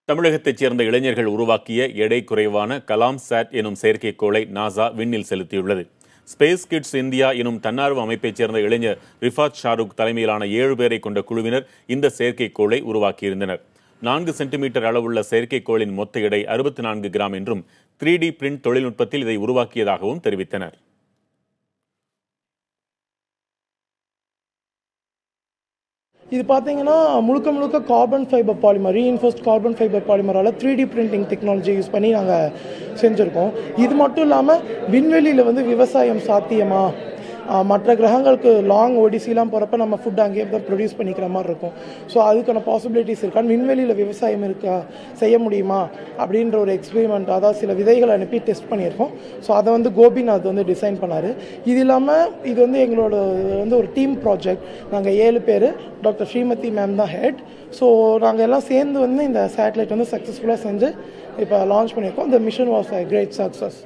தமிழகத்தைச் சேர்ந்த இளைஞர்கள் உருவாக்கிய எடை குறைவான கலாம் சாட் எனும் செயற்கைக்கோளை நாசா விண்ணில் செலுத்தியுள்ளது. ஸ்பேஸ் கிட்ஸ் இந்தியா எனும் தன்னார்வ அமைப்பைச் சேர்ந்த இளைஞர் ரிஃபாத் ஷாருக் தலைமையிலான 7 பேரை கொண்ட குழுவினர் இந்த செயற்கைக்கோளை உருவாக்கியிருந்தனர். 4 சென்டிமீட்டர் அளவுள்ள செயற்கைக்கோளின் மொத்த எடை 64 கிராம் என்றும் 3D பிரிண்ட் தொழில்நுட்பத்தில் இதை உருவாக்கியதாகவும் தெரிவித்தனர். இது பார்த்தீங்கன்னா முழுக்க carbon fibre polymer, reinforced carbon fibre பாலிமரால் 3D பிரிண்டிங் டெக்னாலஜி யூஸ் பண்ணி நாங்கள் செஞ்சுருக்கோம். இது மட்டும் இல்லாமல் விண்வெளியில் விவசாயம் சாத்தியமா, மற்ற கிரகங்களுக்கு லாங் ஒடிசிலாம் போகிறப்ப நம்ம ஃபுட் அங்கேயே தான் ப்ரொடியூஸ் பண்ணிக்கிற மாதிரி இருக்கும். ஸோ அதுக்கான பாசிபிலிட்டிஸ் இருக்கான்னு விண்வெளியில் விவசாயம் இருக்கா, செய்ய முடியுமா அப்படின்ற ஒரு எக்ஸ்பெரிமெண்ட், அதாவது சில விதைகளை அனுப்பி டெஸ்ட் பண்ணியிருக்கோம். ஸோ அதை கோபிநாத் டிசைன் பண்ணார். இது இல்லாமல் இது எங்களோட ஒரு டீம் ப்ராஜெக்ட். நாங்கள் 7 பேர், டாக்டர் ஸ்ரீமதி மேம் தான் ஹெட். ஸோ நாங்கள் எல்லாம் சேர்ந்து இந்த சேட்டலைட் சக்ஸஸ்ஃபுல்லாக செஞ்சு இப்போ லான்ச் பண்ணியிருக்கோம். இந்த mission was a great success.